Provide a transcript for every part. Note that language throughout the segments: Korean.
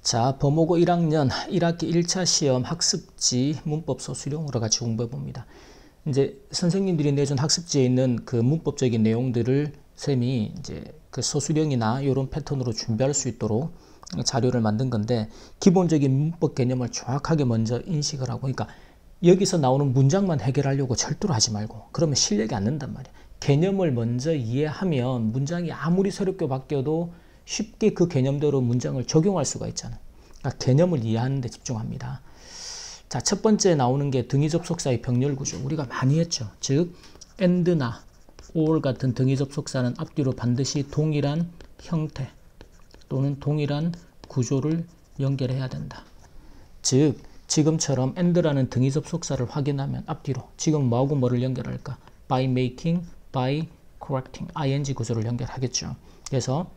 자, 범오고 1학년 1학기 1차 시험 학습지 문법 소수령으로 같이 공부해 봅니다. 이제 선생님들이 내준 학습지에 있는 그 문법적인 내용들을 쌤이 이제 그 소수령이나 이런 패턴으로 준비할 수 있도록 자료를 만든 건데, 기본적인 문법 개념을 정확하게 먼저 인식을 하고, 그러니까 여기서 나오는 문장만 해결하려고 절대로 하지 말고, 그러면 실력이 안 는단 말이야. 개념을 먼저 이해하면 문장이 아무리 새롭게 바뀌어도 쉽게 그 개념대로 문장을 적용할 수가 있잖아. 그러니까 개념을 이해하는 데 집중합니다. 자, 첫 번째 나오는 게 등위 접속사의 병렬 구조. 우리가 많이 했죠. 즉, and나 or 같은 등위 접속사는 앞뒤로 반드시 동일한 형태 또는 동일한 구조를 연결해야 된다. 즉, 지금처럼 and라는 등위 접속사를 확인하면 앞뒤로 지금 뭐하고 뭐를 연결할까? by making, by correcting, ing 구조를 연결하겠죠. 그래서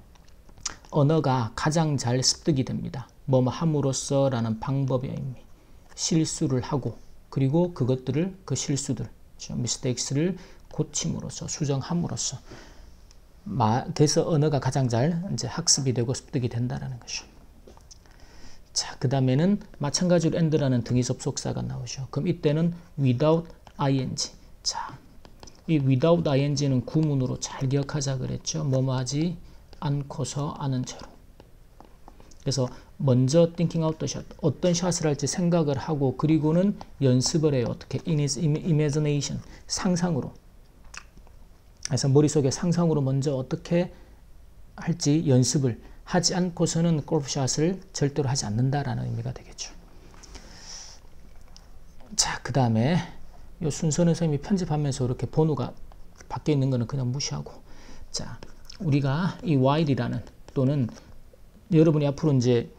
언어가 가장 잘 습득이 됩니다. 뭐뭐 함으로써 라는 방법의 의미. 실수를 하고, 그리고 그것들을, 그 실수들, mistakes를 고침으로써, 수정함으로써. 그래서 언어가 가장 잘 이제 학습이 되고 습득이 된다는 것이죠. 자, 그 다음에는 마찬가지로 and라는 등위 접속사가 나오죠. 그럼 이때는 without ing. 자, 이 without ing는 구문으로 잘 기억하자 그랬죠. 뭐뭐 하지 않고서 아는 채로. 그래서 먼저 thinking out the shot, 어떤 샷을 할지 생각을 하고, 그리고는 연습을 해요. 어떻게? in his imagination, 상상으로. 그래서 머릿속에 상상으로 먼저 어떻게 할지 연습을 하지 않고서는 골프샷을 절대로 하지 않는다라는 의미가 되겠죠. 자, 그 다음에 이 순서는 선생님이 편집하면서 이렇게 번호가 바뀌어 있는 거는 그냥 무시하고, 자, 우리가 이 while이라는, 또는 여러분이 앞으로 이제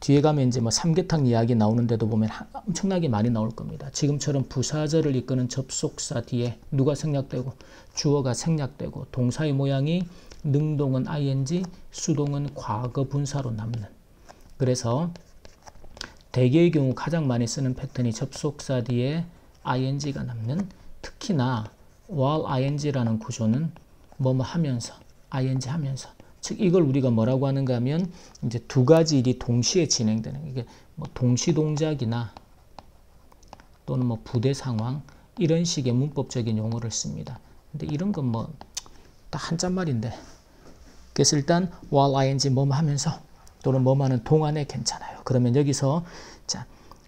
뒤에 가면 이제 뭐 삼계탕 이야기 나오는데도 보면 엄청나게 많이 나올 겁니다. 지금처럼 부사절을 이끄는 접속사 뒤에 누가 생략되고, 주어가 생략되고, 동사의 모양이 능동은 ing, 수동은 과거 분사로 남는. 그래서 대개의 경우 가장 많이 쓰는 패턴이 접속사 뒤에 ing가 남는, 특히나 while ing라는 구조는 뭐뭐 하면서, ing 하면서. 즉, 이걸 우리가 뭐라고 하는가 하면, 이제 두 가지 일이 동시에 진행되는, 이게 뭐 동시 동작이나 또는 뭐 부대 상황, 이런 식의 문법적인 용어를 씁니다. 근데 이런 건 뭐 딱 한자말인데, 그래서 일단 while ing 뭐뭐 하면서 또는 뭐뭐 하는 동안에 괜찮아요. 그러면 여기서 자,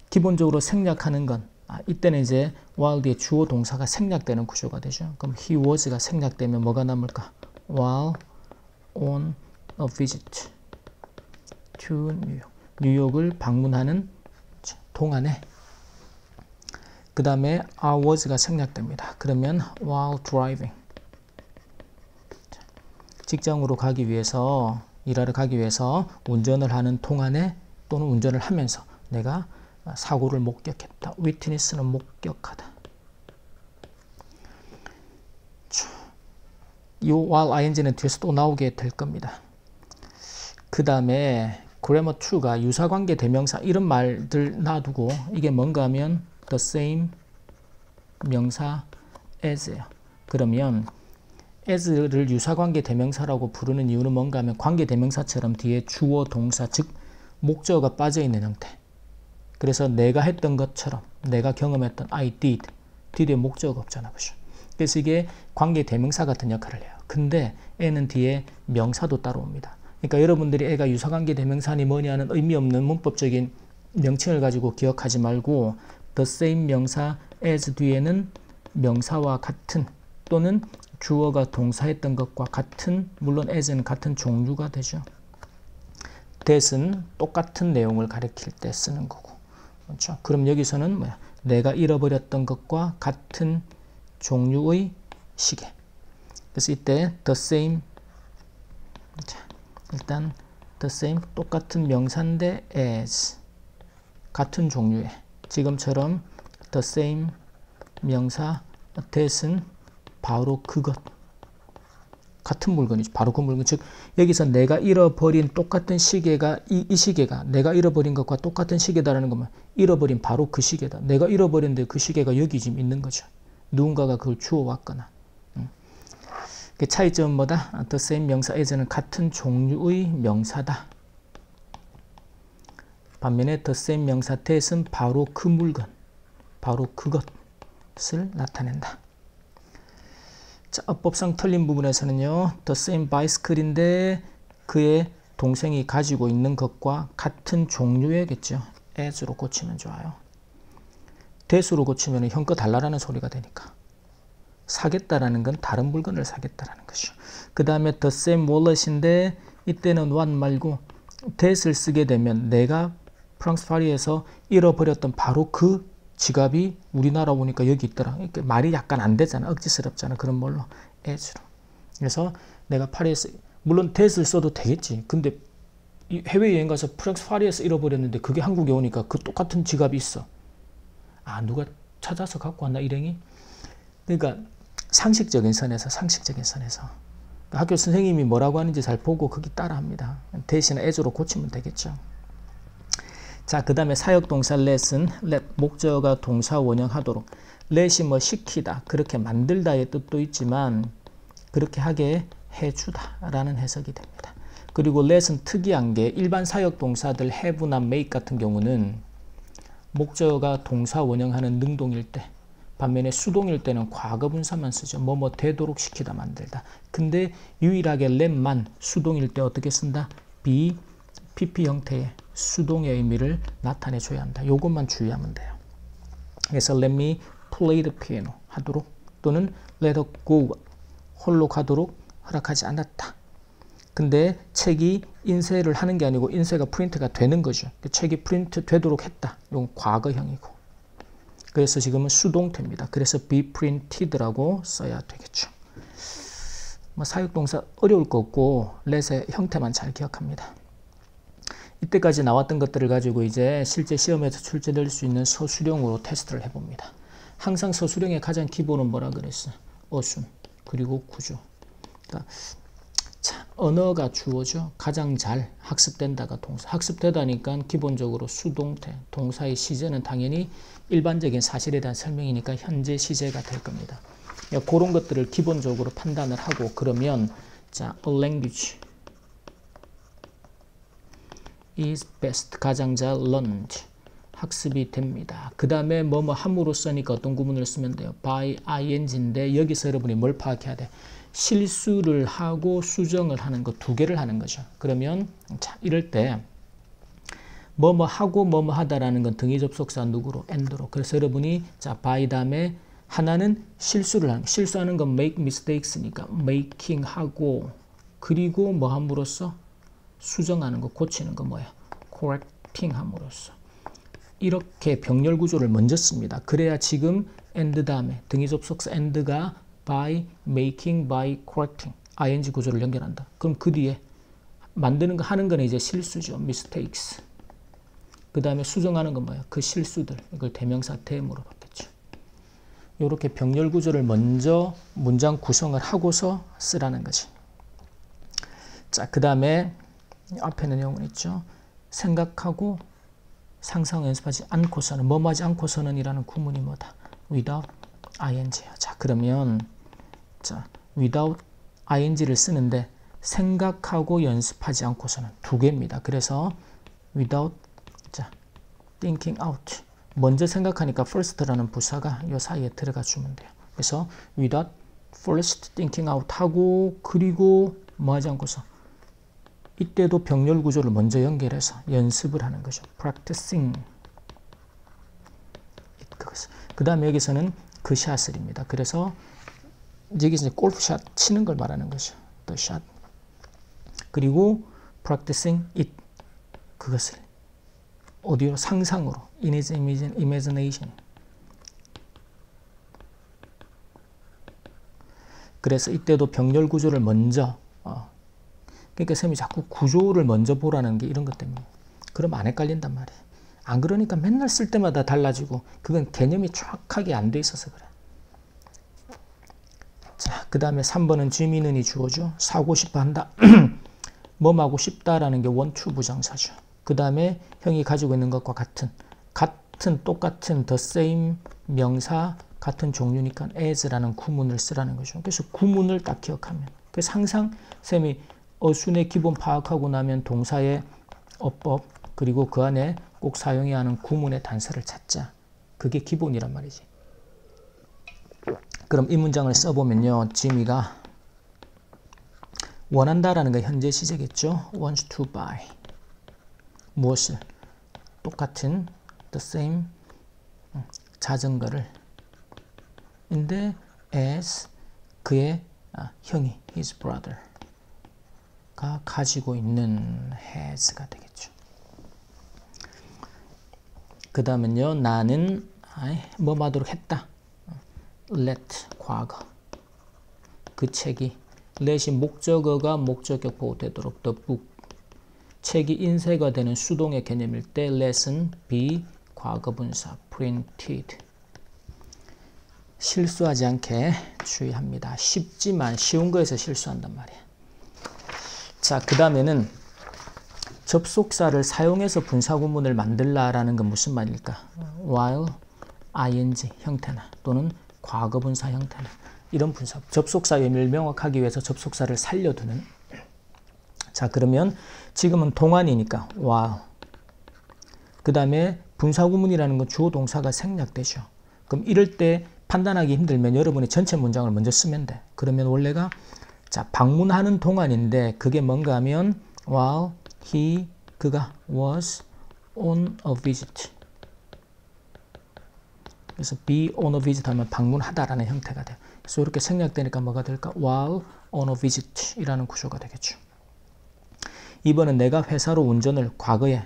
기본적으로 생략하는 건, 이때는 이제 while 뒤에 주어 동사가 생략되는 구조가 되죠. 그럼 he was가 생략되면 뭐가 남을까? while on a visit to New York. 뉴욕을 방문하는 동안에. 그 다음에 I was가 생략됩니다. 그러면 while driving. 직장으로 가기 위해서, 일하러 가기 위해서 운전을 하는 동안에 또는 운전을 하면서 내가 사고를 목격했다. witness는 목격하다. 이 while ing는 뒤에서 또 나오게 될 겁니다. 그 다음에 grammar 2가 유사관계 대명사, 이런 말들 놔두고, 이게 뭔가 하면 the same 명사 as예요. 그러면 as를 유사관계 대명사라고 부르는 이유는 뭔가 하면 관계 대명사처럼 뒤에 주어 동사, 즉 목적어가 빠져있는 형태. 그래서 내가 했던 것처럼, 내가 경험했던 I did, did에 목적어가 없잖아. 그죠? 그래서 이게 관계 대명사 같은 역할을 해요. 근데 애는 뒤에 명사도 따로 옵니다. 그러니까 여러분들이 애가 유사관계 대명사니 뭐냐는 의미 없는 문법적인 명칭을 가지고 기억하지 말고, the same 명사 as 뒤에는 명사와 같은, 또는 주어가 동사했던 것과 같은, 물론 as는 같은 종류가 되죠. that은 똑같은 내용을 가리킬 때 쓰는 거고. 그렇죠? 그럼 여기서는 뭐야? 내가 잃어버렸던 것과 같은 종류의 시계. 그래서 이때 the same, 자, 일단 the same 똑같은 명사인데 as, 같은 종류의, 지금처럼 the same 명사 that은 바로 그것, 같은 물건이죠. 바로 그 물건. 즉 여기서 내가 잃어버린 똑같은 시계가, 이 시계가 내가 잃어버린 것과 똑같은 시계다라는 거면 잃어버린 바로 그 시계다. 내가 잃어버렸는데 그 시계가 여기 지금 있는 거죠. 누군가가 그걸 주워왔거나. 그 차이점은 뭐다? The same 명사 as는 같은 종류의 명사다. 반면에 the same 명사 that은 바로 그 물건, 바로 그것을 나타낸다. 자, 어법상 틀린 부분에서는요. the same bicycle인데 그의 동생이 가지고 있는 것과 같은 종류의겠죠. as로 고치면 좋아요. that으로 고치면 형 거 달라라는 소리가 되니까. 사겠다라는 건 다른 물건을 사겠다라는 것이죠. 그 다음에 the same wallet인데 이때는 what 말고 that을 쓰게 되면 내가 프랑스 파리에서 잃어버렸던 바로 그 지갑이 우리나라 오니까 여기 있더라. 말이 약간 안 되잖아. 억지스럽잖아. 그런 말로 as로. 그래서 내가 파리에서 물론 that을 써도 되겠지. 근데 해외여행 가서 프랑스 파리에서 잃어버렸는데 그게 한국에 오니까 그 똑같은 지갑이 있어. 아, 누가 찾아서 갖고 왔나 일행이? 그러니까 상식적인 선에서 학교 선생님이 뭐라고 하는지 잘 보고 거기 따라합니다. 대신에 as로 고치면 되겠죠. 자, 그 다음에 사역동사 let은 let 목적어가 동사 원형하도록. let이 뭐 시키다, 그렇게 만들다의 뜻도 있지만 그렇게 하게 해주다 라는 해석이 됩니다. 그리고 let은 특이한 게 일반 사역동사들 have나 make 같은 경우는 목적어가 동사 원형하는 능동일 때, 반면에 수동일 때는 과거분사만 쓰죠. 뭐뭐 되도록 시키다, 만들다. 근데 유일하게 let만 수동일 때 어떻게 쓴다? be, pp 형태의 수동의 의미를 나타내줘야 한다. 요것만 주의하면 돼요. 그래서 let me play the piano 하도록, 또는 let her go 홀로 가도록 허락하지 않았다. 근데 책이 인쇄를 하는 게 아니고 인쇄가 프린트가 되는 거죠. 책이 프린트 되도록 했다. 이건 과거형이고. 그래서 지금은 수동태입니다. 그래서 be printed라고 써야 되겠죠. 뭐 사역동사 어려울 거 없고 let의 형태만 잘 기억합니다. 이때까지 나왔던 것들을 가지고 이제 실제 시험에서 출제될 수 있는 서술형으로 테스트를 해봅니다. 항상 서술형의 가장 기본은 뭐라 그랬어? 어순, 그리고 구조. 그러니까 자, 언어가 주어죠. 가장 잘 학습된다가 동사. 학습되다니까 기본적으로 수동태, 동사의 시제는 당연히 일반적인 사실에 대한 설명이니까 현재 시제가 될 겁니다. 그런 것들을 기본적으로 판단을 하고, 그러면 자, a language is best, 가장 잘 learned, 학습이 됩니다. 그 다음에 뭐뭐 함으로써니까 어떤 구문을 쓰면 돼요? by ing인데 여기서 여러분이 뭘 파악해야 돼? 실수를 하고 수정을 하는 거 두 개를 하는 거죠. 그러면 자, 이럴 때 뭐뭐 하고 뭐뭐 하다라는 건 등위 접속사 누구로? and로. 그래서 여러분이 자, by 다음에 하나는 실수를 하는 거. 실수하는 건 make mistakes니까 making 하고, 그리고 뭐 함으로써? 수정하는 거, 고치는 거 뭐야? correcting 함으로써. 이렇게 병렬 구조를 먼저 씁니다. 그래야 지금 and 다음에 등위 접속사 and가 by, making, by, correcting ing 구조를 연결한다. 그럼 그 뒤에 만드는 거, 하는 거는 이제 실수죠. mistakes. 그 다음에 수정하는 건 뭐야? 그 실수들. 이걸 대명사 대음으로 받겠죠. 이렇게 병렬 구조를 먼저 문장 구성을 하고서 쓰라는 거지. 자, 그 다음에 앞에는 내용은 있죠. 생각하고 상상 연습하지 않고서는, 뭐뭐 하지 않고서는 이라는 구문이 뭐다? without ing야. 자, 그러면 자, without ing를 쓰는데 생각하고 연습하지 않고서는 두 개입니다. 그래서 without 자, thinking out, 먼저 생각하니까 first라는 부사가 이 사이에 들어가 주면 돼요. 그래서 without first thinking out 하고, 그리고 뭐 하지 않고서 이때도 병렬 구조를 먼저 연결해서 연습을 하는 거죠. practicing. 그 다음에 여기서는 그 샷을입니다. 그래서 여기서 골프샷 치는 걸 말하는 거죠. the shot. 그리고 practicing it, 그것을 어디로? 상상으로. in his imagination. 그래서 이때도 병렬 구조를 먼저 그러니까 쌤이 자꾸 구조를 먼저 보라는 게 이런 것 때문에. 그러면 안 헷갈린단 말이에요. 안 그러니까 맨날 쓸 때마다 달라지고, 그건 개념이 정확하게 안 돼 있어서 그래. 자, 그 다음에 3번은 지민은이 주어죠. 사고 싶어 한다. 뭐하고 싶다라는 게 원투 부정사죠. 그 다음에 형이 가지고 있는 것과 같은, 똑같은 the same 명사, 같은 종류니까 as라는 구문을 쓰라는 거죠. 그래서 구문을 딱 기억하면. 그래서 항상 쌤이 어순의 기본 파악하고 나면 동사의 어법, 그리고 그 안에 꼭 사용해야 하는 구문의 단서를 찾자. 그게 기본이란 말이지. 그럼 이 문장을 써보면요. 지미가 원한다라는 건 현재 시제겠죠. wants to buy. 무엇을? 똑같은 the same 자전거를. 인데 as 그의 형이 his brother 가 가지고 있는 has가 되겠죠. 그 다음은요. 나는 뭐 하도록 했다. let 과거. 그 책이 let이 목적어가 목적격 보호되도록 the book. 책이 인쇄가 되는 수동의 개념일 때 let은 be 과거분사 printed. 실수하지 않게 주의합니다. 쉽지만 쉬운 거에서 실수한단 말이야. 자, 그 다음에는 접속사를 사용해서 분사구문을 만들라라는 건 무슨 말일까? while, ing 형태나 또는 과거분사 형태나 이런 분사. 접속사 의미를 명확하기 위해서 접속사를 살려두는. 자, 그러면 지금은 동안이니까 while. 그 다음에 분사구문이라는 건 주어 동사가 생략되죠. 그럼 이럴 때 판단하기 힘들면 여러분이 전체 문장을 먼저 쓰면 돼. 그러면 원래가 자, 방문하는 동안인데 그게 뭔가 하면 while he 그가 was on a visit. 그래서 be on a visit 하면 방문하다라는 형태가 돼요. 그래서 이렇게 생략되니까 뭐가 될까? while on a visit 이라는 구조가 되겠죠. 2번은 내가 회사로 운전을 과거에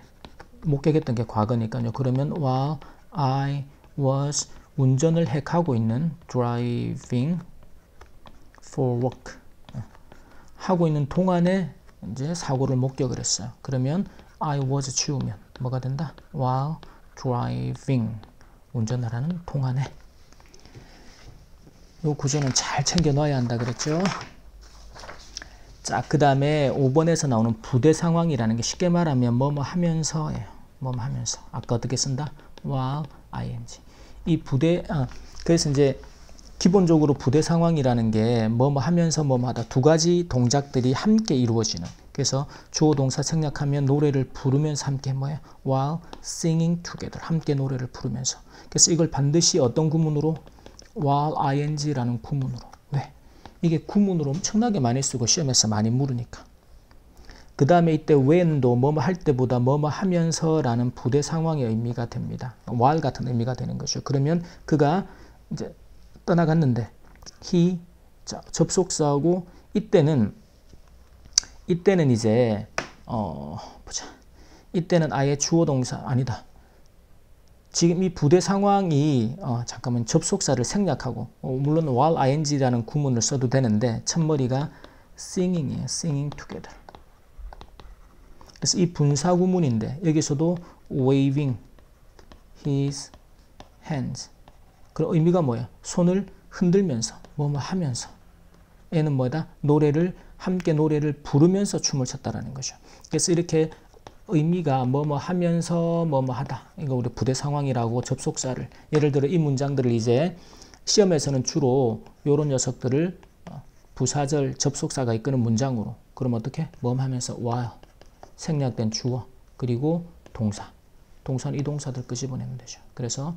목격했던 게 과거니까요. 그러면 while I was 운전을 해가고 있는 driving for work 하고 있는 동안에 이제 사고를 목격을 했어요. 그러면 I was 지우면 뭐가 된다? while driving 운전을 하는 동안에. 이 구조는 잘 챙겨 놔야 한다 그랬죠. 자, 그 다음에 5번에서 나오는 부대 상황이라는 게 쉽게 말하면 뭐뭐 하면서예요. 뭐뭐 하면서. 아까 어떻게 쓴다? while ing. 이 부대, 그래서 이제 기본적으로 부대 상황이라는 게 뭐뭐 하면서 뭐뭐 하다 두 가지 동작들이 함께 이루어지는. 그래서 주어 동사 생략하면 노래를 부르면서 함께 뭐예요? while singing together. 함께 노래를 부르면서. 그래서 이걸 반드시 어떤 구문으로? while ing라는 구문으로. 왜? 이게 구문으로 엄청나게 많이 쓰고 시험에서 많이 물으니까. 그 다음에 이때 when도 뭐뭐 할 때보다 뭐뭐 하면서라는 부대 상황의 의미가 됩니다. while 같은 의미가 되는 거죠. 그러면 그가 이제 떠나갔는데 he 자, 접속사하고 이때는 이제 보자. 이때는 아예 주어 동사 아니다. 지금 이 부대 상황이 잠깐만 접속사를 생략하고 물론 while ing라는 구문을 써도 되는데 첫머리가 singing이에요. singing together. 그래서 이 분사 구문인데 여기서도 waving his hands. 그럼 의미가 뭐야? 손을 흔들면서 뭐뭐 하면서. 얘는 뭐다? 노래를 함께 노래를 부르면서 춤을 췄다라는 거죠. 그래서 이렇게 의미가 뭐뭐 하면서 뭐뭐 하다. 이거 우리 부대 상황이라고 접속사를 예를 들어 이 문장들을 이제 시험에서는 주로 이런 녀석들을 부사절 접속사가 이끄는 문장으로 그럼 어떻게? 뭐뭐 하면서 while 생략된 주어 그리고 동사. 동사는 이 동사들 끄집어내면 되죠. 그래서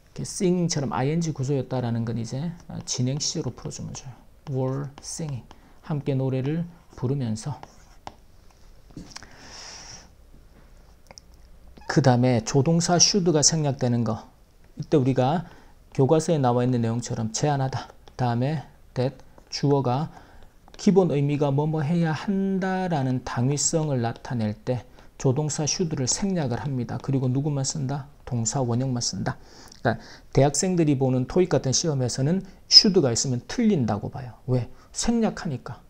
이렇게 sing처럼 ing 구조였다라는 건 이제 진행 시제로 풀어주면 좋아요. were singing 함께 노래를 부르면서. 그 다음에 조동사 should가 생략되는 거. 이때 우리가 교과서에 나와 있는 내용처럼 제한하다. 다음에 that 주어가 기본 의미가 뭐뭐 해야 한다라는 당위성을 나타낼 때 조동사 should를 생략을 합니다. 그리고 누구만 쓴다? 동사 원형만 쓴다. 그러니까 대학생들이 보는 토익 같은 시험에서는 should가 있으면 틀린다고 봐요. 왜? 생략하니까.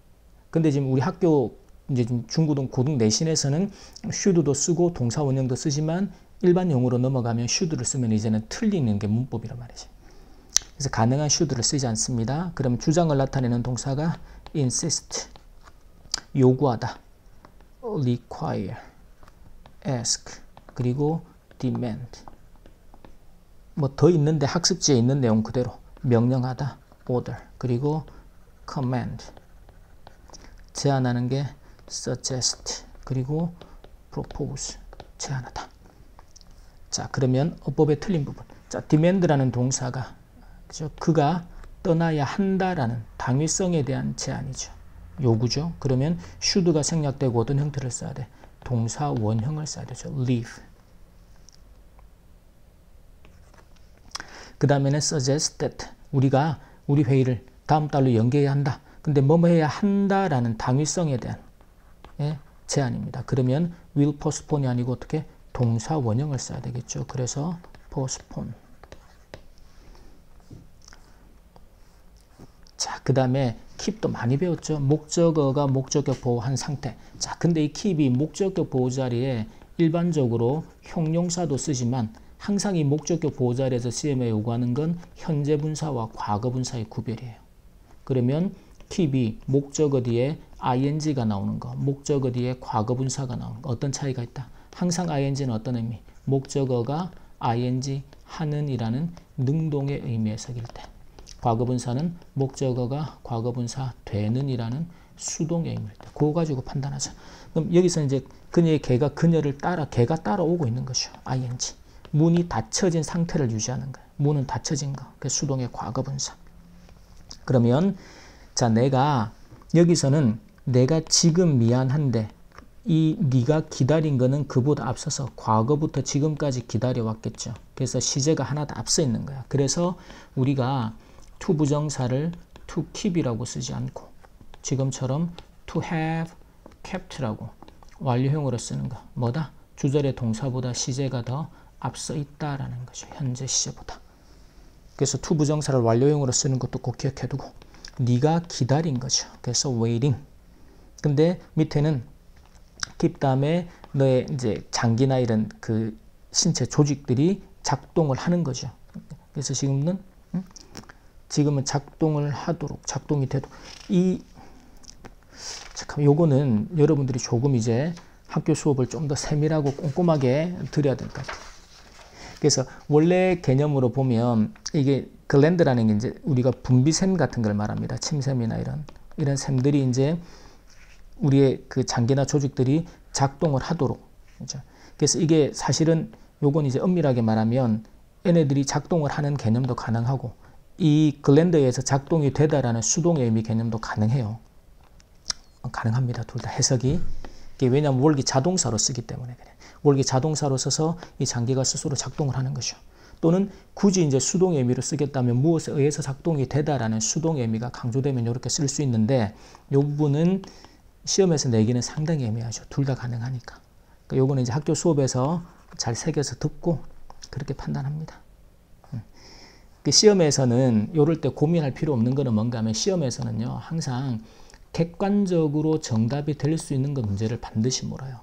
근데 지금 우리 학교 이제 중고등 고등 내신에서는 should도 쓰고 동사 원형도 쓰지만 일반 용어로 넘어가면 should를 쓰면 이제는 틀리는 게 문법이란 말이지. 그래서 가능한 should를 쓰지 않습니다. 그럼 주장을 나타내는 동사가 insist, 요구하다, require, ask, 그리고 demand. 뭐 더 있는데 학습지에 있는 내용 그대로 명령하다, order, 그리고 command. 제안하는 게 suggest, 그리고 propose. 제한하다. 자, 그러면 어법의 틀린 부분. 자, demand라는 동사가 그죠? 그가 떠나야 한다라는 당위성에 대한 제한이죠. 요구죠. 그러면 should가 생략되고 어떤 형태를 써야 돼? 동사 원형을 써야 되죠. leave. 그 다음에는 suggest that 우리가 우리 회의를 다음 달로 연기해야 한다. 근데 뭐뭐 해야 한다라는 당위성에 대한 제한입니다. 그러면 will postpone이 아니고 어떻게? 동사 원형을 써야 되겠죠. 그래서 postpone. 자, 그 다음에 keep도 많이 배웠죠. 목적어가 목적격 보호한 상태. 자, 근데 이 keep이 목적격 보호 자리에 일반적으로 형용사도 쓰지만 항상 이 목적격 보호 자리에서 CM에 요구하는 건 현재 분사와 과거 분사의 구별이에요. 그러면 keep이 목적어 뒤에 ing가 나오는 거, 목적어 뒤에 과거 분사가 나오는 거 어떤 차이가 있다? 항상 ing는 어떤 의미? 목적어가 ing 하는 이라는 능동의 의미의 해석일 때, 과거 분사는 목적어가 과거 분사 되는 이라는 수동의 의미일 때, 그거 가지고 판단하자. 그럼 여기서 이제 그녀의 걔가 그녀를 따라 걔가 따라오고 있는 것이죠. ing. 문이 닫혀진 상태를 유지하는 거예요. 문은 닫혀진 거. 그 수동의 과거 분사. 그러면 자, 내가 여기서는 내가 지금 미안한데 이 네가 기다린 거는 그보다 앞서서 과거부터 지금까지 기다려왔겠죠. 그래서 시제가 하나 더 앞서 있는 거야. 그래서 우리가 to 부정사를 to keep이라고 쓰지 않고 지금처럼 to have kept라고 완료형으로 쓰는 거. 뭐다? 주절의 동사보다 시제가 더 앞서 있다라는 거죠. 현재 시제보다. 그래서 to 부정사를 완료형으로 쓰는 것도 꼭 기억해두고 네가 기다린 거죠. 그래서 waiting. 근데 밑에는 keep 다음에 너의 이제 장기나 이런 그 신체 조직들이 작동을 하는 거죠. 그래서 지금은 작동을 하도록 작동이 돼도 잠깐 요거는 여러분들이 조금 이제 학교 수업을 좀 더 세밀하고 꼼꼼하게 들여야 될 것 같아요. 그래서 원래 개념으로 보면 이게 글랜드라는 게 이제 우리가 분비샘 같은 걸 말합니다. 침샘이나 이런 샘들이 이제 우리의 그 장기나 조직들이 작동을 하도록. 그렇죠? 그래서 이게 사실은 요건 이제 엄밀하게 말하면 얘네들이 작동을 하는 개념도 가능하고 이 글랜드에서 작동이 되다라는 수동의 의미 개념도 가능해요. 가능합니다. 둘 다 해석이. 왜냐하면 월기 자동사로 쓰기 때문에 그래. 월기 자동사로 써서 이 장기가 스스로 작동을 하는 거죠. 또는 굳이 이제 수동의 의미로 쓰겠다면 무엇에 의해서 작동이 되다라는 수동의 의미가 강조되면 이렇게 쓸 수 있는데 이 부분은 시험에서 내기는 상당히 애매하죠. 둘 다 가능하니까. 그러니까 요거는 이제 학교 수업에서 잘 새겨서 듣고 그렇게 판단합니다. 시험에서는 이럴 때 고민할 필요 없는 거는 뭔가 하면 시험에서는요. 항상 객관적으로 정답이 될 수 있는 그 문제를 반드시 물어요.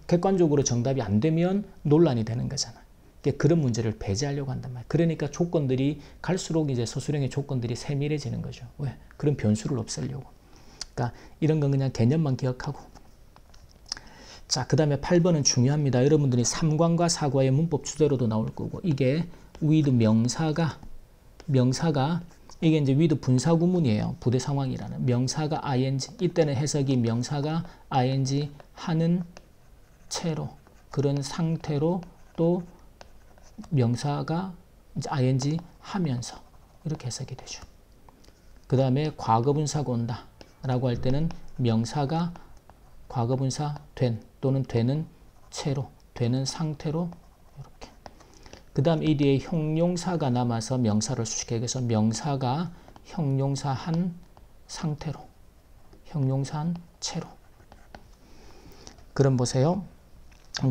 객관적으로 정답이 안 되면 논란이 되는 거잖아. 그런 문제를 배제하려고 한단 말이야. 그러니까 조건들이 갈수록 이제 서술형의 조건들이 세밀해지는 거죠. 왜? 그런 변수를 없애려고. 그러니까 이런 건 그냥 개념만 기억하고. 자, 그 다음에 8번은 중요합니다. 여러분들이 3관과 4과의 문법 주제로도 나올 거고 이게 with 명사가 이게 이제 with 분사 구문이에요. 부대 상황이라는 명사가 ing 이때는 해석이 명사가 ing 하는 채로 그런 상태로 또 명사가 이제 ing 하면서 이렇게 해석이 되죠. 그 다음에 과거분사가 온다 라고 할 때는 명사가 과거분사 된 또는 되는 채로 되는 상태로 이렇게. 그 다음 이 뒤에 형용사가 남아서 명사를 수식해. 그래서 명사가 형용사한 상태로 형용사한 채로. 그럼 보세요.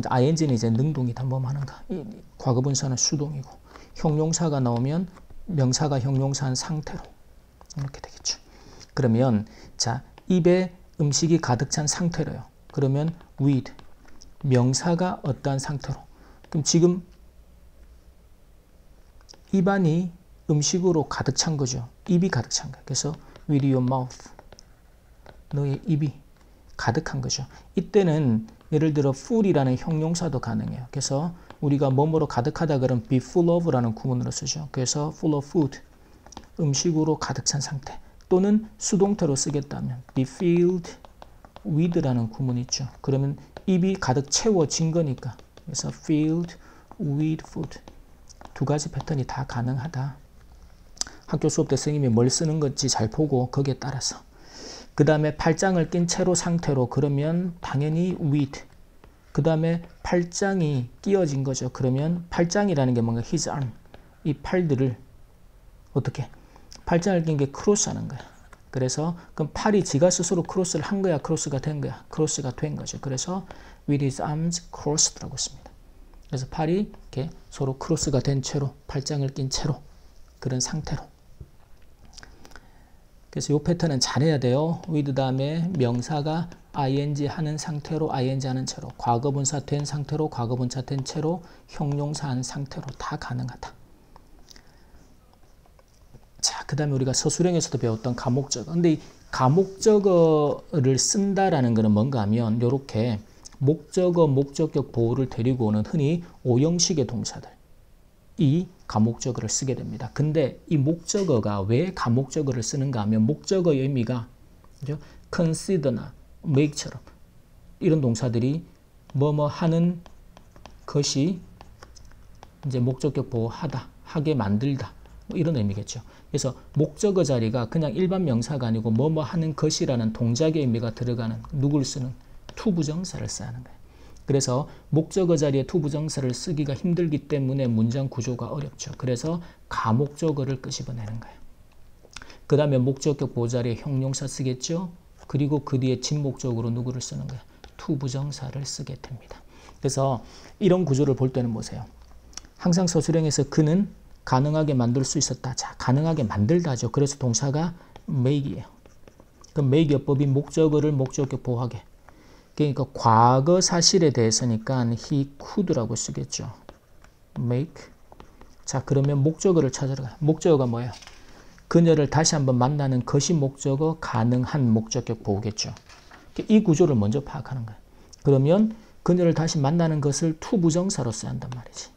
ing는 이제 능동이다. 뭐 하는가. 과거분사는 수동이고 형용사가 나오면 명사가 형용사한 상태로 이렇게 되겠죠. 그러면 자 입에 음식이 가득 찬 상태로요. 그러면 with 명사가 어떠한 상태로. 그럼 지금 입안이 음식으로 가득 찬 거죠. 입이 가득 찬 거예요. 그래서 with your mouth 너의 입이 가득한 거죠. 이때는 예를 들어 full이라는 형용사도 가능해요. 그래서 우리가 뭐뭐로 가득하다 그러면 be full of라는 구문으로 쓰죠. 그래서 full of food 음식으로 가득 찬 상태. 또는 수동태로 쓰겠다면 be filled with라는 구문이 있죠. 그러면 입이 가득 채워진 거니까. 그래서 filled with food. 두 가지 패턴이 다 가능하다. 학교 수업 때 선생님이 뭘 쓰는 건지 잘 보고 거기에 따라서. 그 다음에 팔짱을 낀 채로 상태로 그러면 당연히 with. 그 다음에 팔짱이 끼어진 거죠. 그러면 팔짱이라는 게 뭔가 his arm. 이 팔들을 어떻게? 팔짱을 낀 게 크로스 하는 거야. 그래서 그럼 팔이 지가 스스로 크로스를 한 거야? 크로스가 된 거야? 크로스가 된 거죠. 그래서 with his arms crossed라고 씁니다. 그래서 팔이 이렇게 서로 크로스가 된 채로 팔짱을 낀 채로 그런 상태로. 그래서 이 패턴은 잘해야 돼요. with 다음에 명사가 ing 하는 상태로 ing 하는 채로 과거분사 된 상태로 과거분사 된 채로 형용사 하는 상태로 다 가능하다. 자, 그 다음에 우리가 서술형에서도 배웠던 가목적어. 근데 이 가목적어를 쓴다라는 것은 뭔가 하면 이렇게 목적어, 목적격 보호를 데리고 오는 흔히 오형식의 동사들. 이 가목적어를 쓰게 됩니다. 근데 이 목적어가 왜 가목적어를 쓰는가 하면 목적어의 의미가 그죠? consider나 make처럼 이런 동사들이 뭐뭐 하는 것이 이제 목적격 보호하다, 하게 만들다 뭐 이런 의미겠죠. 그래서 목적어 자리가 그냥 일반 명사가 아니고 뭐뭐 하는 것이라는 동작의 의미가 들어가는 누구를 쓰는 투부정사를 써야 하는 거예요. 그래서 목적어 자리에 투부정사를 쓰기가 힘들기 때문에 문장 구조가 어렵죠. 그래서 가목적어를 끄집어내는 거예요. 그 다음에 목적격 보호 자리에 형용사 쓰겠죠. 그리고 그 뒤에 진목적으로 누구를 쓰는 거예요? 투부정사를 쓰게 됩니다. 그래서 이런 구조를 볼 때는 보세요. 항상 서술형에서 그는 가능하게 만들 수 있었다. 자, 가능하게 만들다죠. 그래서 동사가 make이에요. 그 make 어법이 목적어를 목적격 보호하게. 그러니까 과거 사실에 대해서니까 he could라고 쓰겠죠. make. 자, 그러면 목적어를 찾으러 가요. 목적어가 뭐예요? 그녀를 다시 한번 만나는 것이 목적어, 가능한 목적격 보호겠죠. 이 구조를 먼저 파악하는 거예요. 그러면 그녀를 다시 만나는 것을 투부정사로 써야 한단 말이지.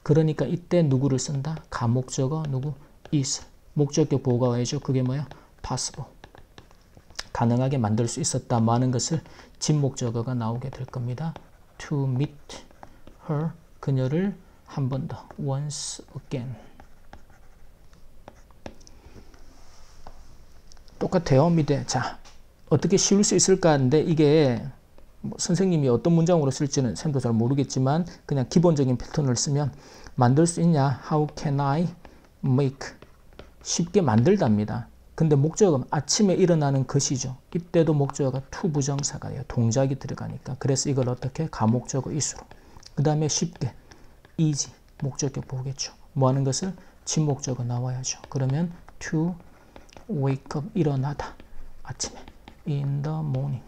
그러니까 이때 누구를 쓴다? 가목적어 누구? is. 목적격 보호가 와야죠. 그게 뭐야? possible. 가능하게 만들 수 있었다. 뭐 하는 것을 진목적어가 나오게 될 겁니다. To meet her. 그녀를 한 번 더. once again. 똑같아요. 밑에. 자, 어떻게 씌울 수 있을까 하는데 이게 뭐 선생님이 어떤 문장으로 쓸지는 쌤도 잘 모르겠지만 그냥 기본적인 패턴을 쓰면 만들 수 있냐? How can I make? 쉽게 만들답니다. 근데 목적어는 아침에 일어나는 것이죠. 이때도 목적어가 투부정사가요. 동작이 들어가니까. 그래서 이걸 어떻게? 가목적어 is로. 그 다음에 쉽게 easy. 목적격 보겠죠. 뭐 하는 것을? 진목적어 나와야죠. 그러면 to wake up. 일어나다. 아침에. in the morning.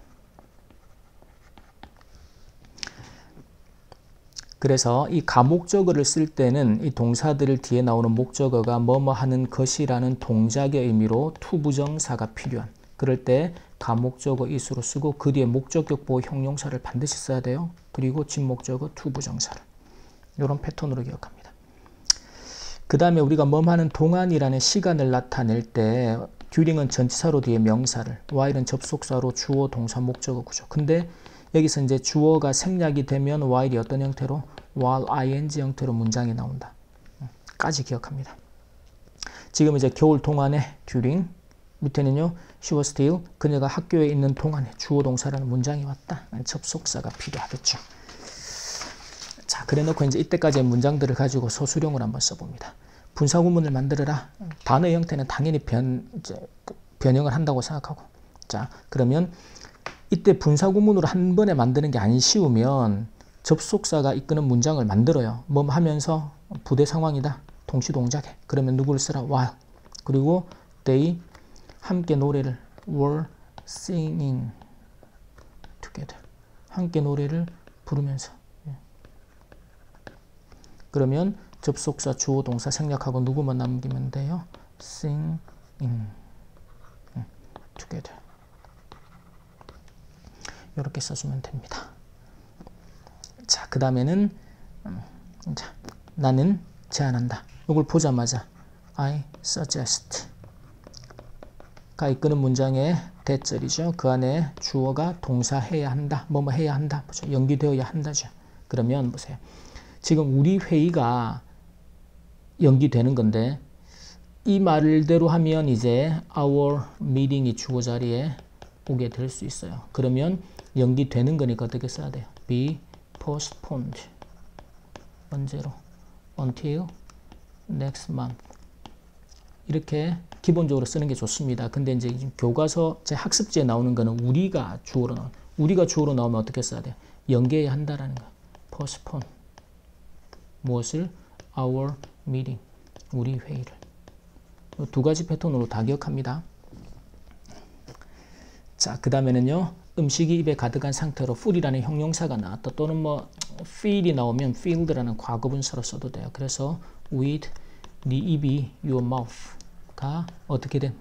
그래서 이 가목적어를 쓸 때는 이 동사들을 뒤에 나오는 목적어가 뭐뭐 하는 것이라는 동작의 의미로 투부정사가 필요한. 그럴 때 가목적어 is로 쓰고 그 뒤에 목적격 보호 형용사를 반드시 써야 돼요. 그리고 진목적어 투부정사를. 이런 패턴으로 기억합니다. 그 다음에 우리가 뭐뭐 하는 동안이라는 시간을 나타낼 때 during은 전치사로 뒤에 명사를, while은 접속사로 주어, 동사, 목적어 구조. 근데 여기서 이제 주어가 생략이 되면 while이 어떤 형태로? while ing 형태로 문장이 나온다. 까지 기억합니다. 지금 이제 겨울 동안에 during, 밑에는요 she was still, 그녀가 학교에 있는 동안에 주어 동사라는 문장이 왔다. 접속사가 필요하겠죠. 자, 그래 놓고 이제 이때까지의 문장들을 가지고 서술형을 한번 써봅니다. 분사구문을 만들어라. 단어의 형태는 당연히 변형을 한다고 생각하고. 자, 그러면 이때 분사구문으로 한 번에 만드는 게 안 쉬우면 접속사가 이끄는 문장을 만들어요. 뭐 하면서 부대 상황이다. 동시동작에. 그러면 누구를 쓰라? while. 그리고 they 함께 노래를 were singing together. 함께 노래를 부르면서. 그러면 접속사, 주어, 동사 생략하고 누구만 남기면 돼요? singing together. 이렇게 써주면 됩니다. 자, 그 다음에는 나는 제안한다. 이걸 보자마자 I suggest 가 이끄는 문장의 대절이죠. 그 안에 주어가 동사 해야 한다. 뭐뭐 해야 한다. 보죠. 연기되어야 한다죠. 그러면 보세요. 지금 우리 회의가 연기되는 건데 이 말대로 하면 이제 our meeting이 주어 자리에 오게 될 수 있어요. 그러면 연기되는 거니까 어떻게 써야 돼요? be postponed. 언제로? until next month. 이렇게 기본적으로 쓰는 게 좋습니다. 근데 이제 교과서 제 학습지에 나오는 거는 우리가 주어로 나오는. 우리가 주어로 나오면 어떻게 써야 돼요? 연기해야 한다라는 거. postpone. 무엇을? our meeting. 우리 회의를. 두 가지 패턴으로 다 기억합니다. 자, 그 다음에는요. 음식이 입에 가득한 상태로 full이라는 형용사가 나왔다. 또는 뭐 feel이 나오면 filled라는 과거분사로 써도 돼요. 그래서 with 네 입이 your mouth가 어떻게 된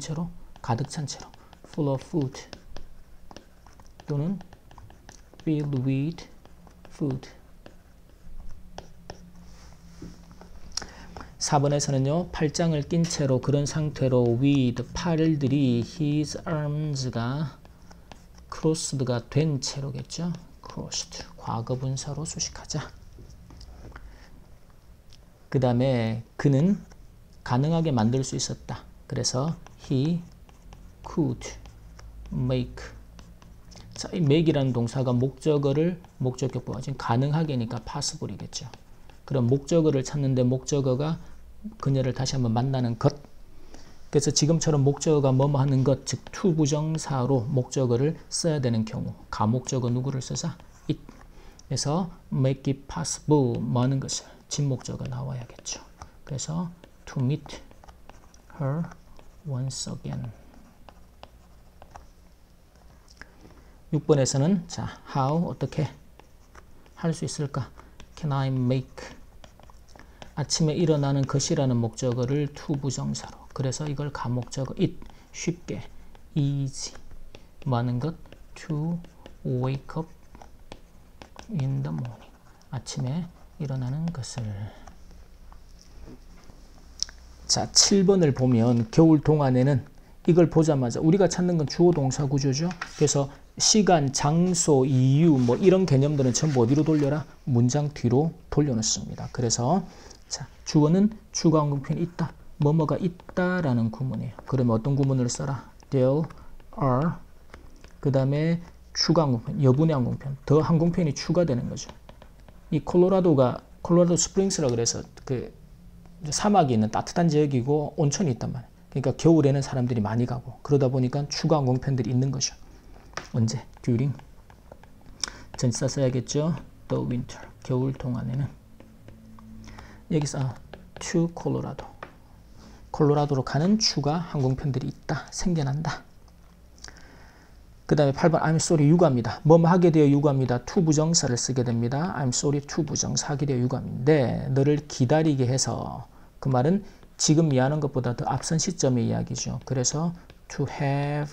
채로? 가득 찬 채로. full of food 또는 filled with food. 4번에서는요. 팔짱을 낀 채로 그런 상태로 with 팔들이 his arms가 crossed가 된 채로겠죠. crossed 과거분사로 수식하자. 그 다음에 그는 가능하게 만들 수 있었다. 그래서 he could make. 자, 이 make이라는 동사가 목적어를 목적격보가 지금 가능하게니까 possible이겠죠. 그럼 목적어를 찾는데 목적어가 그녀를 다시 한번 만나는 것. 그래서 지금처럼 목적어가 뭐뭐 하는 것, 즉 to 부정사로 목적어를 써야 되는 경우 가목적어 누구를 쓰자? it. 그래서 make it possible 뭐 하는 것을 진목적어 나와야겠죠. 그래서 to meet her once again. 6번에서는 자, how 어떻게 할 수 있을까? Can I make 아침에 일어나는 것이라는 목적어를 to 부정사로. 그래서 이걸 가목적어 it 쉽게 easy 뭐 하는 것 to wake up in the morning 아침에 일어나는 것을. 자, 7번을 보면 겨울 동안에는 이걸 보자마자 우리가 찾는 건 주어 동사 구조죠. 그래서 시간, 장소, 이유 뭐 이런 개념들은 전부 어디로 돌려라? 문장 뒤로 돌려놓습니다. 그래서 자, 주어는 주가 항공편이 있다. 뭐뭐가 있다라는 구문이에요. 그러면 어떤 구문을 써라? There are 그 다음에 추가 항공편, 여분의 항공편. 더 항공편이 추가되는 거죠. 이 콜로라도 스프링스라 그래서 그 사막이 있는 따뜻한 지역이고 온천이 있단 말이에요. 그러니까 겨울에는 사람들이 많이 가고 그러다 보니까 추가 항공편들이 있는 거죠. 언제? during. 전치사 써야겠죠. the winter. 겨울 동안에는. 여기서 to Colorado. 콜로라도로 가는 추가 항공편들이 있다. 생겨난다. 그 다음에 8번 I'm sorry 유가입니다. 뭐뭐 하게 되어 유가입니다. to 부정사를 쓰게 됩니다. I'm sorry to 부정사 하게 되어 유가인데 너를 기다리게 해서 그 말은 지금 미안한 것보다 더 앞선 시점의 이야기죠. 그래서 to have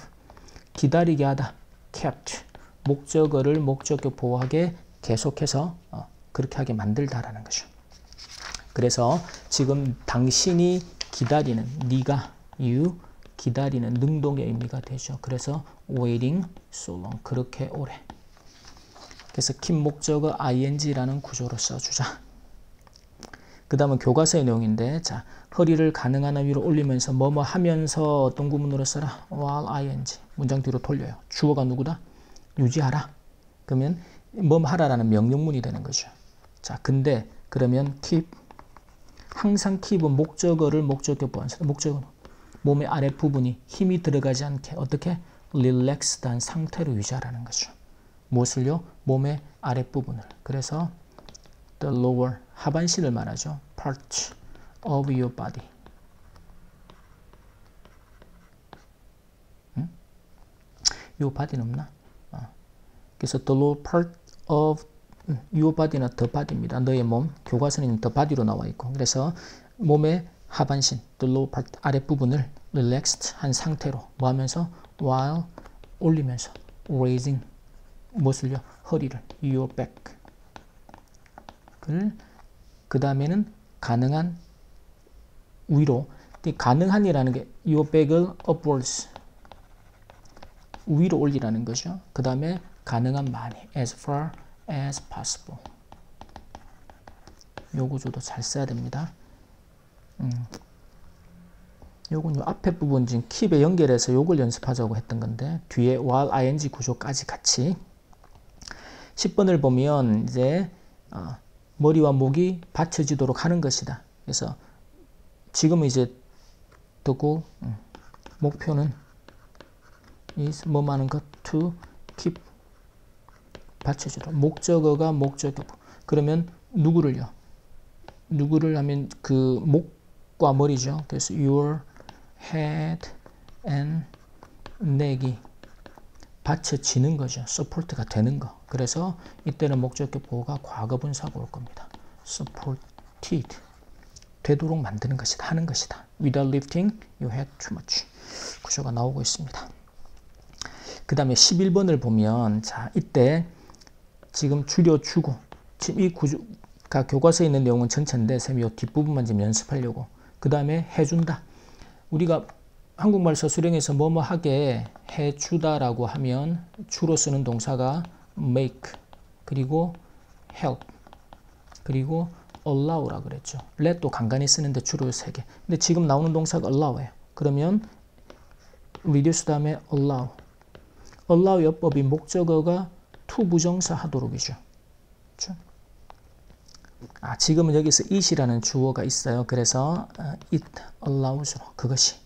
기다리게 하다. kept 목적어를 목적격 보호하게 계속해서 그렇게 하게 만들다라는 거죠. 그래서 지금 당신이 기다리는 네가 you 기다리는 능동의 의미가 되죠. 그래서 waiting so long 그렇게 오래. 그래서 긴 목적어 ing라는 구조로 써주자. 그 다음은 교과서의 내용인데 자 허리를 가능한 한 위로 올리면서 뭐뭐 하면서 어떤 구문으로 써라? while ing 문장 뒤로 돌려요. 주어가 누구다? 유지하라. 그러면 뭐뭐 하라라는 명령문이 되는 거죠. 자 근데 그러면 keep 항상 keep은 목적어를 목적격 보완해서 목적어 몸의 아랫부분이 힘이 들어가지 않게 어떻게 relaxed한 상태로 유지하라는 거죠. 무엇을요? 몸의 아랫부분을. 그래서 the lower 하반신을 말하죠. part of your body. your body는 없나? 그래서 the lower part of your body나 the body입니다. 너의 몸. 교과서는 the body로 나와 있고. 그래서 몸의 하반신, the lower part 아랫부분을 relaxed 한 상태로 뭐 하면서 while 올리면서 raising 무엇을요? 허리를 your back 그 다음에는 가능한 위로 가능한이라는 게 your bag을 upwards 위로 올리라는 거죠. 그 다음에 가능한 많이 as far as possible. 요 구조도 잘 써야 됩니다. 요건 요 앞에 부분 지금 keep에 연결해서 요걸 연습하자고 했던 건데 뒤에 while ing 구조까지 같이 10번을 보면 이제 머리와 목이 받쳐지도록 하는 것이다. 그래서 지금은 이제 듣고 목표는 is 뭐 하는 것 to keep 받쳐주다. 목적어가 목적어. 그러면 누구를요? 누구를 하면 그 목과 머리죠. 그래서 your head and neck이 받쳐지는 거죠. support가 되는 거. 그래서 이때는 목적격 보호가 과거분사가 올 겁니다. supported 되도록 만드는 것이다. 하는 것이다. Without lifting, you had too much. 구조가 나오고 있습니다. 그 다음에 11번을 보면 자 이때 지금 줄여주고 지금 이 구조가 교과서에 있는 내용은 전체인데 쌤이 이 뒷부분만 지금 연습하려고. 그 다음에 해준다. 우리가 한국말 서술형에서 뭐뭐 하게 해주다라고 하면 주로 쓰는 동사가 make 그리고 help 그리고 allow라 그랬죠. let도 간간히 쓰는데 주로 3개. 근데 지금 나오는 동사가 allow예요. 그러면 reduce 다음에 allow. allow 여법이 목적어가 to 부정사 하도록이죠. 그렇죠? 지금은 여기서 it이라는 주어가 있어요. 그래서 it allows로 그것이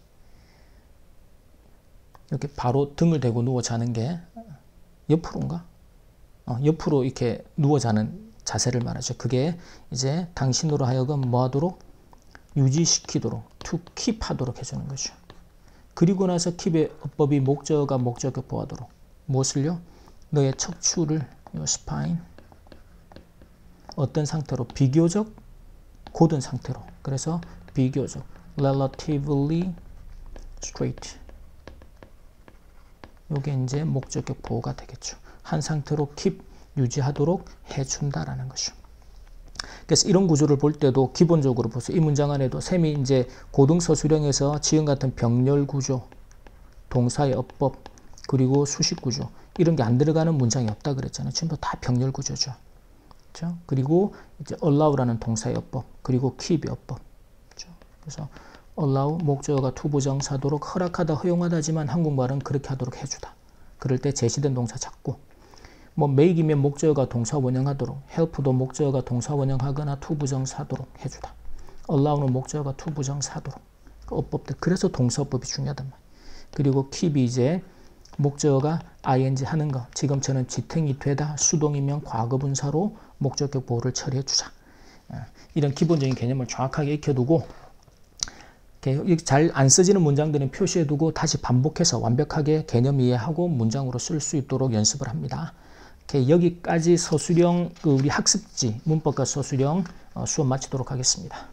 이렇게 바로 등을 대고 누워 자는 게 옆으로인가? 옆으로 이렇게 누워 자는 자세를 말하죠. 그게 이제 당신으로 하여금 뭐 하도록? 유지시키도록, to keep 하도록 해주는 거죠. 그리고 나서 keep의 어법이 목적어가 목적어 보호하도록. 무엇을요? 너의 척추를, spine, 어떤 상태로? 비교적 곧은 상태로. 그래서 비교적, relatively straight. 요게 이제 목적격 보호가 되겠죠. 한 상태로 keep, 유지하도록 해준다라는 거죠. 그래서 이런 구조를 볼 때도 기본적으로 보세요. 이 문장 안에도 쌤이 이제 고등서술형에서 지금 같은 병렬 구조, 동사의 어법, 그리고 수식 구조 이런 게 안 들어가는 문장이 없다 그랬잖아요. 전부 다 병렬 구조죠. 그렇죠? 그리고 이제 allow라는 동사의 어법, 그리고 keep의 어법. 그렇죠? 그래서 allow 목적어가 to 부정사도록 허락하다, 허용하다지만 한국말은 그렇게 하도록 해주다. 그럴 때 제시된 동사 찾고 뭐 make이면 목적어가 동사 원형하도록, help도 목적어가 동사 원형하거나 to 부정사도록 해주다. allow는 목적어가 to 부정사도록. 그 어법들. 그래서 동사어법이 중요하단 말이에요. 그리고 keep이 이제 목적어가 ing 하는 거. 지금처럼 지탱이 되다, 수동이면 과거분사로 목적격 보호를 처리해 주자. 이런 기본적인 개념을 정확하게 익혀두고 잘 안 쓰지는 문장들은 표시해두고 다시 반복해서 완벽하게 개념 이해하고 문장으로 쓸 수 있도록 연습을 합니다. 여기까지 서술형 우리 학습지 문법과 서술형 수업 마치도록 하겠습니다.